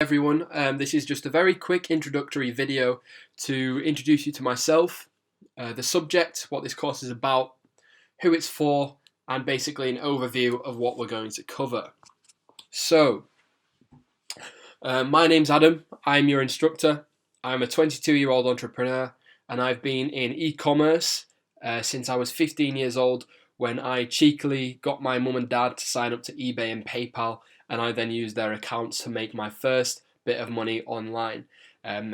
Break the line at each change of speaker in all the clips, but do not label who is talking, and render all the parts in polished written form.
Everyone, this is just a very quick introductory video to introduce you to myself, the subject, what this course is about, who it's for, and basically an overview of what we're going to cover. So, my name's Adam, I'm your instructor. I'm a 22-year-old entrepreneur and I've been in e-commerce since I was 15 years old, when I cheekily got my mum and dad to sign up to eBay and PayPal, and I then used their accounts to make my first bit of money online.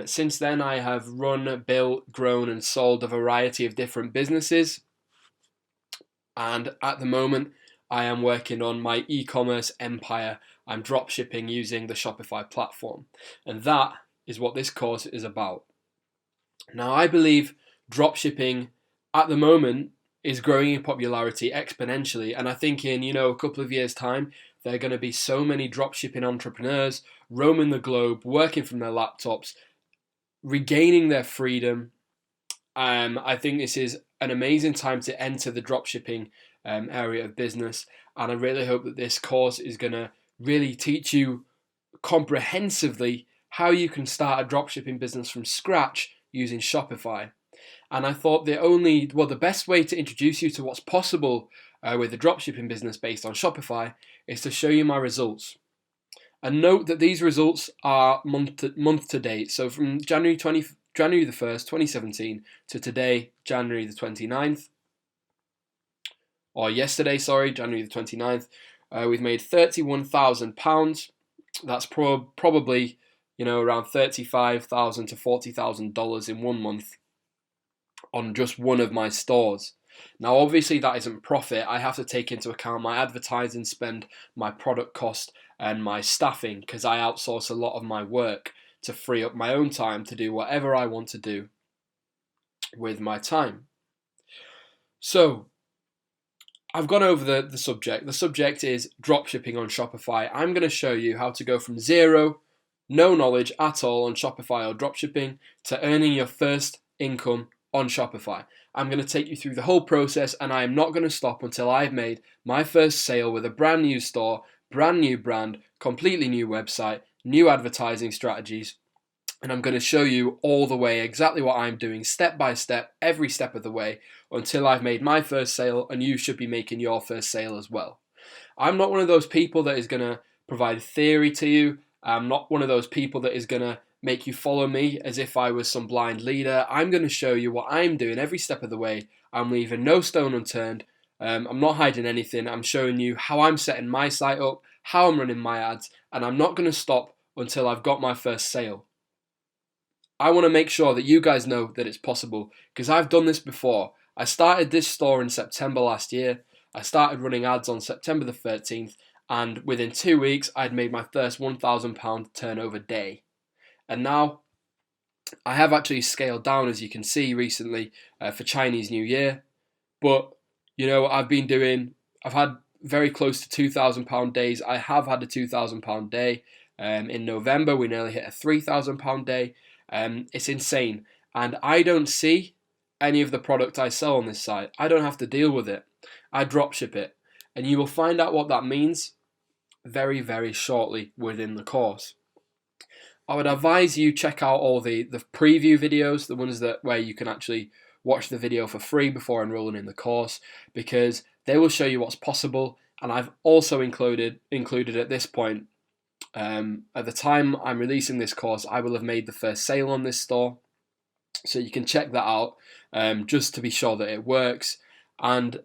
Since then I have run, built, grown and sold a variety of different businesses, and at the moment I am working on my e-commerce empire. I'm dropshipping using the Shopify platform, and that is what this course is about. Now, I believe dropshipping at the moment is growing in popularity exponentially, and I think in a couple of years' time there are going to be so many dropshipping entrepreneurs roaming the globe, working from their laptops, regaining their freedom. I think this is an amazing time to enter the dropshipping area of business, and I really hope that this course is going to really teach you comprehensively how you can start a dropshipping business from scratch using Shopify. And I thought the best way to introduce you to what's possible with a dropshipping business based on Shopify is to show you my results. And note that these results are month to date. So from January the 1st, 2017 to today, January the 29th, or yesterday, sorry, January the 29th, we've made £31,000. That's probably around $35,000 to $40,000 in 1 month on just one of my stores. Now, obviously that isn't profit. I have to take into account my advertising spend, my product cost, and my staffing, because I outsource a lot of my work to free up my own time to do whatever I want to do with my time. So, I've gone over the subject. The subject is dropshipping on Shopify. I'm going to show you how to go from zero, no knowledge at all on Shopify or dropshipping, to earning your first income on Shopify. I'm going to take you through the whole process, and I am not going to stop until I've made my first sale with a brand new store, brand new brand, completely new website, new advertising strategies, and I'm going to show you all the way exactly what I'm doing step by step, every step of the way, until I've made my first sale, and you should be making your first sale as well. I'm not one of those people that is going to provide theory to you. I'm not one of those people that is going to make you follow me as if I was some blind leader. I'm going to show you what I'm doing every step of the way. I'm leaving no stone unturned. I'm not hiding anything. I'm showing you how I'm setting my site up, how I'm running my ads, and I'm not going to stop until I've got my first sale. I want to make sure that you guys know that it's possible, because I've done this before. I started this store in September last year. I started running ads on September the 13th, and within 2 weeks I'd made my first £1,000 turnover day. And now I have actually scaled down, as you can see, recently for Chinese New Year. But I've had very close to £2,000 days. I have had a £2,000 day. In November we nearly hit a £3,000 day. It's insane, and I don't see any of the product I sell on this site. I don't have to deal with it. I dropship it, and you will find out what that means very, very shortly within the course. I would advise you check out all the preview videos, the ones where you can actually watch the video for free before enrolling in the course, because they will show you what's possible. And I've also included at this point, at the time I'm releasing this course, I will have made the first sale on this store, so you can check that out just to be sure that it works. And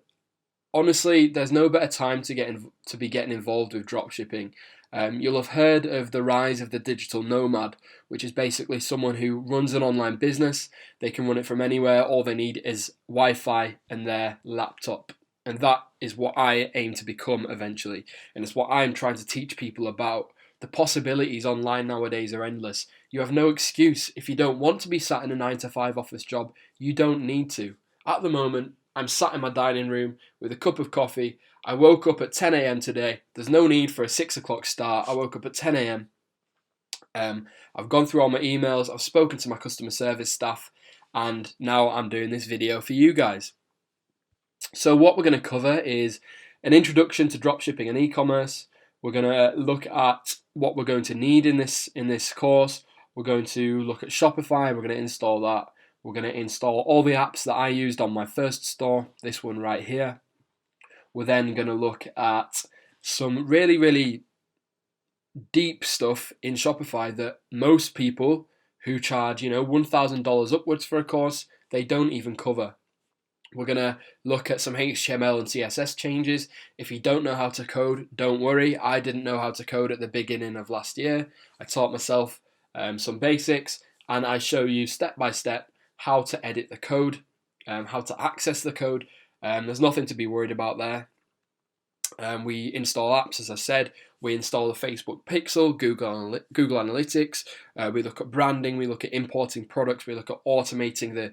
honestly, there's no better time to be getting involved with dropshipping. You'll have heard of the rise of the digital nomad, which is basically someone who runs an online business. They can run it from anywhere. All they need is Wi-Fi and their laptop. And that is what I aim to become eventually. And it's what I'm trying to teach people about. The possibilities online nowadays are endless. You have no excuse. If you don't want to be sat in a 9-to-5 office job, you don't need to. At the moment, I'm sat in my dining room with a cup of coffee. I woke up at 10 a.m. today. There's no need for a 6 o'clock start. I woke up at 10 a.m. I've gone through all my emails. I've spoken to my customer service staff, and now I'm doing this video for you guys. So what we're going to cover is an introduction to dropshipping and e-commerce. We're going to look at what we're going to need in this course. We're going to look at Shopify. We're going to install that. We're going to install all the apps that I used on my first store, this one right here. We're then going to look at some really, really deep stuff in Shopify that most people who charge, $1,000 upwards for a course, they don't even cover. We're going to look at some HTML and CSS changes. If you don't know how to code, don't worry. I didn't know how to code at the beginning of last year. I taught myself some basics, and I show you step by step how to edit the code, how to access the code. There's nothing to be worried about there. We install apps, as I said. We install the Facebook Pixel, Google Analytics. We look at branding. We look at importing products. We look at automating the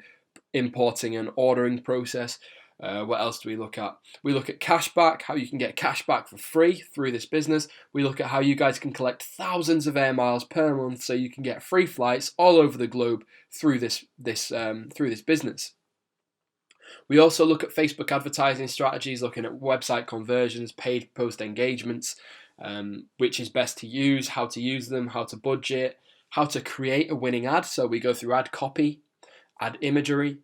importing and ordering process. What else do we look at? We look at cashback, how you can get cashback for free through this business. We look at how you guys can collect thousands of air miles per month so you can get free flights all over the globe through this business. We also look at Facebook advertising strategies, looking at website conversions, paid post engagements, which is best to use, how to use them, how to budget, how to create a winning ad. So we go through ad copy, ad imagery,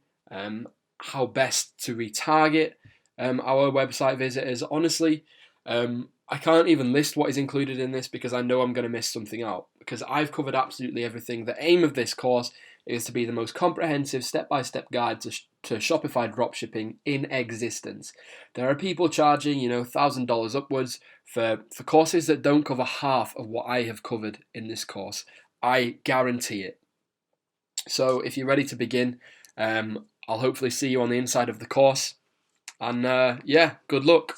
how best to retarget our website visitors. Honestly, I can't even list what is included in this because I know I'm going to miss something out, because I've covered absolutely everything. The aim of this course is to be the most comprehensive step-by-step guide to Shopify dropshipping in existence. There are people charging, $1,000 upwards for courses that don't cover half of what I have covered in this course. I guarantee it. So if you're ready to begin, I'll hopefully see you on the inside of the course. And good luck.